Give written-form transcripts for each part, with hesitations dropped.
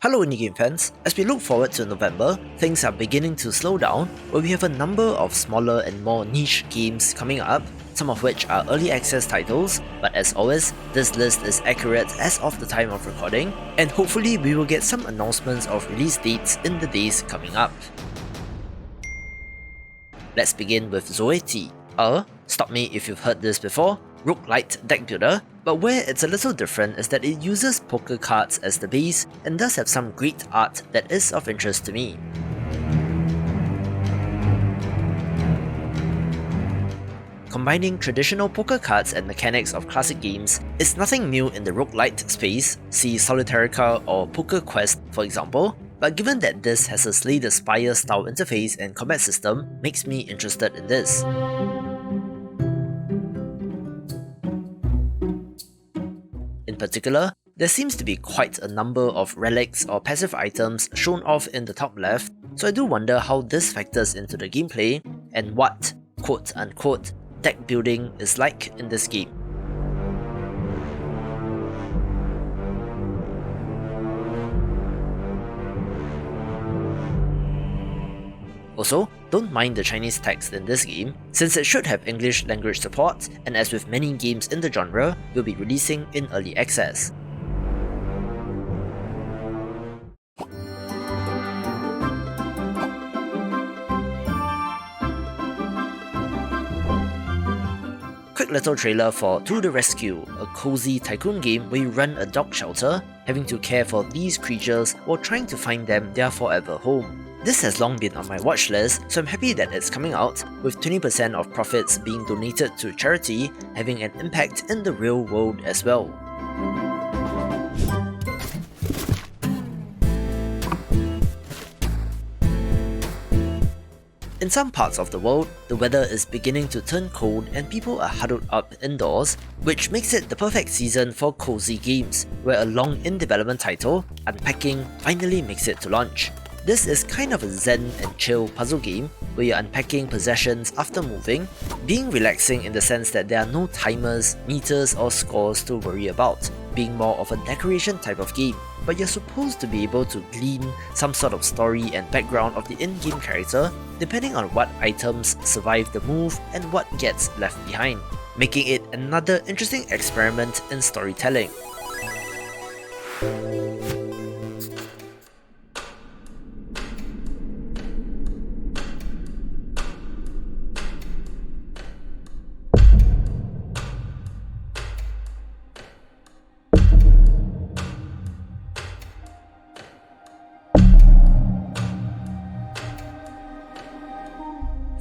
Hello indie game fans, as we look forward to November, things are beginning to slow down where we have a number of smaller and more niche games coming up, some of which are early access titles, but as always, this list is accurate as of the time of recording, and hopefully we will get some announcements of release dates in the days coming up. Let's begin with Zoeti, stop me if you've heard this before, roguelite deck builder, but where it's a little different is that it uses poker cards as the base and does have some great art that is of interest to me. Combining traditional poker cards and mechanics of classic games is nothing new in the roguelite space, see Solitarica or Poker Quest for example, but given that this has a Slay the Spire style interface and combat system, makes me interested in this. In particular, there seems to be quite a number of relics or passive items shown off in the top left, so I do wonder how this factors into the gameplay and what, quote-unquote, deck building is like in this game. Also, don't mind the Chinese text in this game, since it should have English language support, and as with many games in the genre, will be releasing in early access. Quick little trailer for To the Rescue, a cozy tycoon game where you run a dog shelter, having to care for these creatures while trying to find them their forever home. This has long been on my watch list, so I'm happy that it's coming out, with 20% of profits being donated to charity, having an impact in the real world as well. In some parts of the world, the weather is beginning to turn cold and people are huddled up indoors, which makes it the perfect season for cozy games, where a long in-development title, Unpacking, finally makes it to launch. This is kind of a zen and chill puzzle game where you're unpacking possessions after moving, being relaxing in the sense that there are no timers, meters or scores to worry about, being more of a decoration type of game, but you're supposed to be able to glean some sort of story and background of the in-game character depending on what items survive the move and what gets left behind, making it another interesting experiment in storytelling.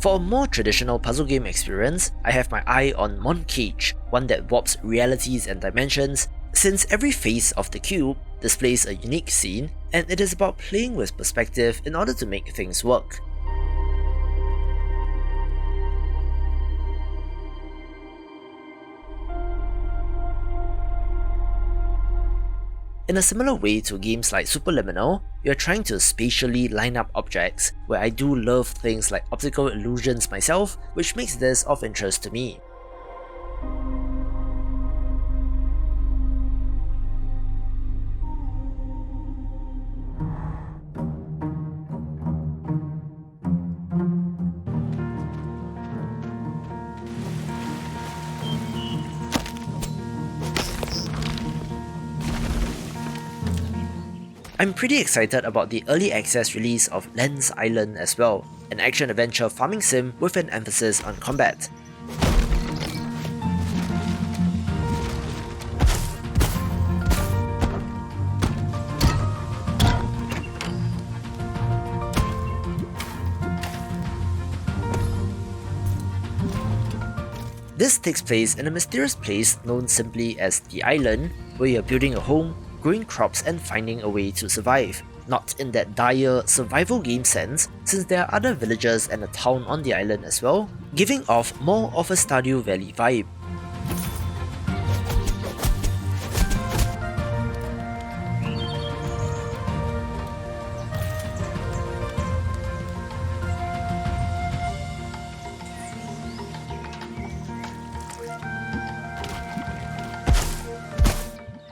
For a more traditional puzzle game experience, I have my eye on Moncage, one that warps realities and dimensions, since every face of the cube displays a unique scene, and it is about playing with perspective in order to make things work. In a similar way to games like Superliminal, you're trying to spatially line up objects, where I do love things like optical illusions myself, which makes this of interest to me. I'm pretty excited about the early access release of Lens Island as well, an action-adventure farming sim with an emphasis on combat. This takes place in a mysterious place known simply as the Island, where you're building a home, growing crops and finding a way to survive. Not in that dire survival game sense, since there are other villages and a town on the island as well, giving off more of a Stardew Valley vibe.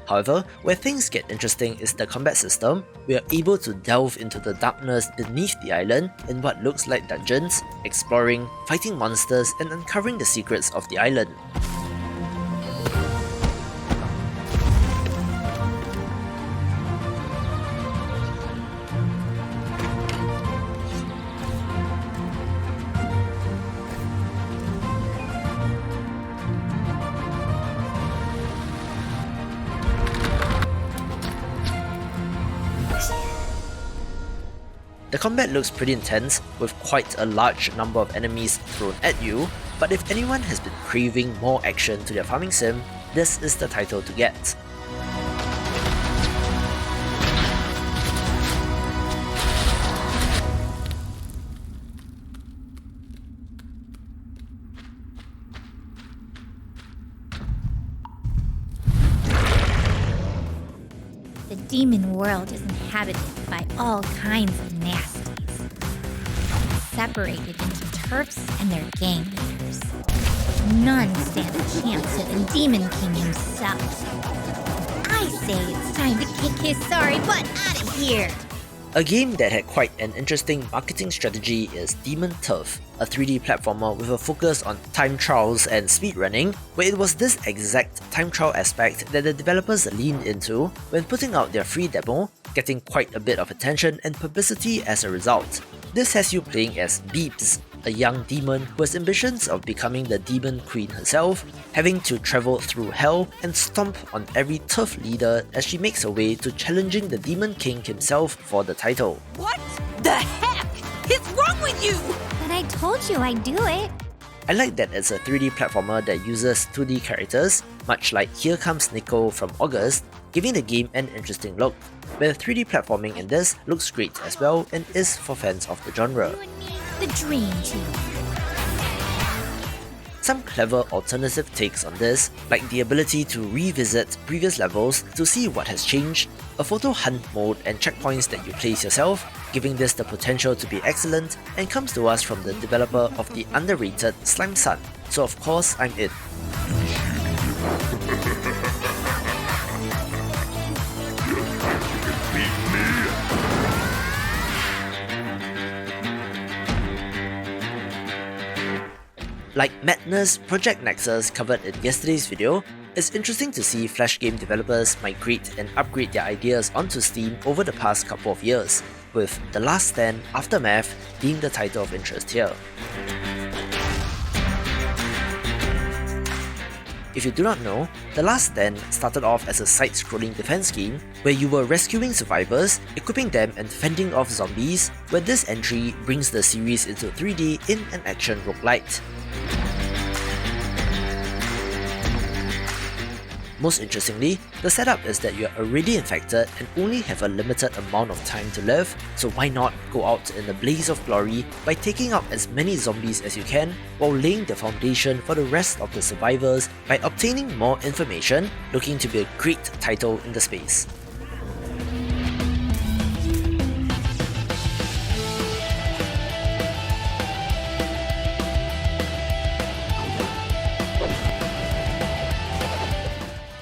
However, where things get interesting is the combat system. We are able to delve into the darkness beneath the island in what looks like dungeons, exploring, fighting monsters, and uncovering the secrets of the island. The combat looks pretty intense, with quite a large number of enemies thrown at you, but if anyone has been craving more action to their farming sim, this is the title to get. The demon world is inhabited by all kinds of nasties, separated into turfs and their gang leaders. None stand a chance to the Demon King himself. I say it's time to kick his sorry butt out of here! A game that had quite an interesting marketing strategy is Demon Turf, a 3D platformer with a focus on time trials and speedrunning, where it was this exact time trial aspect that the developers leaned into when putting out their free demo, getting quite a bit of attention and publicity as a result. This has you playing as Beebs, a young demon who has ambitions of becoming the Demon Queen herself, having to travel through hell and stomp on every turf leader as she makes her way to challenging the Demon King himself for the title. What the heck is wrong with you? But I told you I'd do it. I like that it's a 3D platformer that uses 2D characters, much like Here Comes Nico from August, giving the game an interesting look, where 3D platforming in this looks great as well and is for fans of the genre. You and me, the dream team. Some clever alternative takes on this, like the ability to revisit previous levels to see what has changed, a photo hunt mode and checkpoints that you place yourself, giving this the potential to be excellent, and comes to us from the developer of the underrated Slime Sun, so of course I'm in. Like Madness, Project Nexus covered in yesterday's video, it's interesting to see Flash game developers migrate and upgrade their ideas onto Steam over the past couple of years, with The Last Stand Aftermath being the title of interest here. If you do not know, The Last Stand started off as a side-scrolling defense game where you were rescuing survivors, equipping them and fending off zombies, where this entry brings the series into 3D in an action roguelite. Most interestingly, the setup is that you are already infected and only have a limited amount of time to live, so why not go out in a blaze of glory by taking out as many zombies as you can while laying the foundation for the rest of the survivors by obtaining more information, looking to be a great title in the space.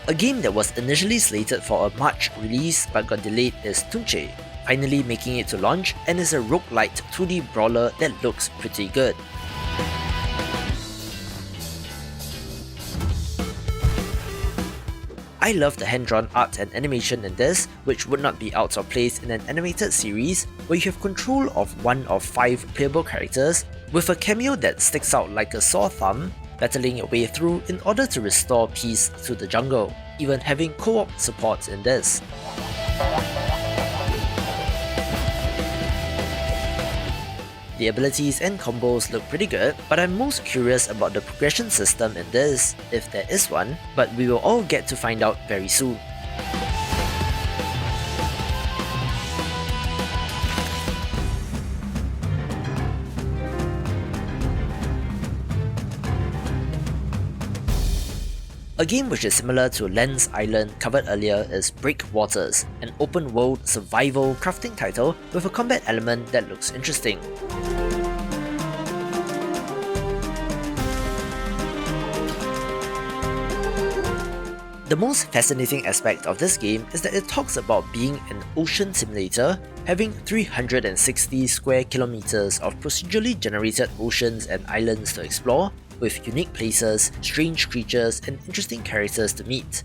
A game that was initially slated for a March release but got delayed is Tunche, finally making it to launch and is a roguelite 2D brawler that looks pretty good. I love the hand-drawn art and animation in this, which would not be out of place in an animated series where you have control of one of 5 playable characters, with a cameo that sticks out like a sore thumb, battling your way through in order to restore peace to the jungle, even having co-op support in this. The abilities and combos look pretty good, but I'm most curious about the progression system in this, if there is one, but we will all get to find out very soon. A game which is similar to Lens Island covered earlier is Breakwaters, an open-world survival crafting title with a combat element that looks interesting. The most fascinating aspect of this game is that it talks about being an ocean simulator, having 360 square kilometers of procedurally generated oceans and islands to explore, with unique places, strange creatures, and interesting characters to meet.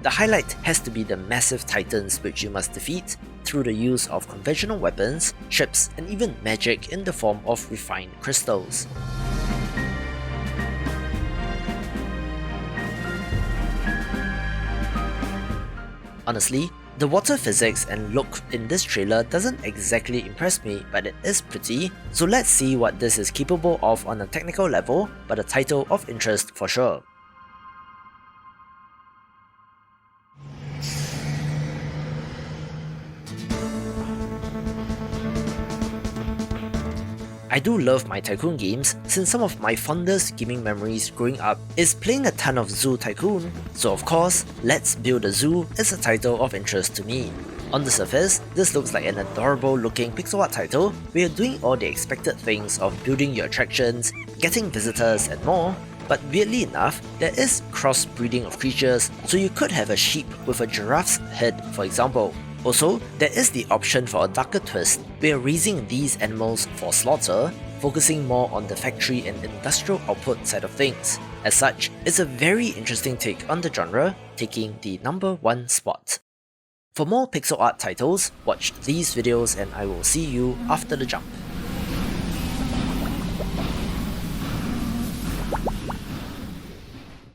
The highlight has to be the massive titans which you must defeat through the use of conventional weapons, ships, and even magic in the form of refined crystals. Honestly, the water physics and look in this trailer doesn't exactly impress me, but it is pretty, so let's see what this is capable of on a technical level, but a title of interest for sure. I do love my tycoon games, since some of my fondest gaming memories growing up is playing a ton of Zoo Tycoon, so of course, Let's Build a Zoo is a title of interest to me. On the surface, this looks like an adorable looking pixel art title where you're doing all the expected things of building your attractions, getting visitors and more, but weirdly enough, there is crossbreeding of creatures, so you could have a sheep with a giraffe's head for example. Also, there is the option for a darker twist where you're raising these animals for slaughter, focusing more on the factory and industrial output side of things. As such, it's a very interesting take on the genre, taking the #1 spot. For more pixel art titles, watch these videos and I will see you after the jump.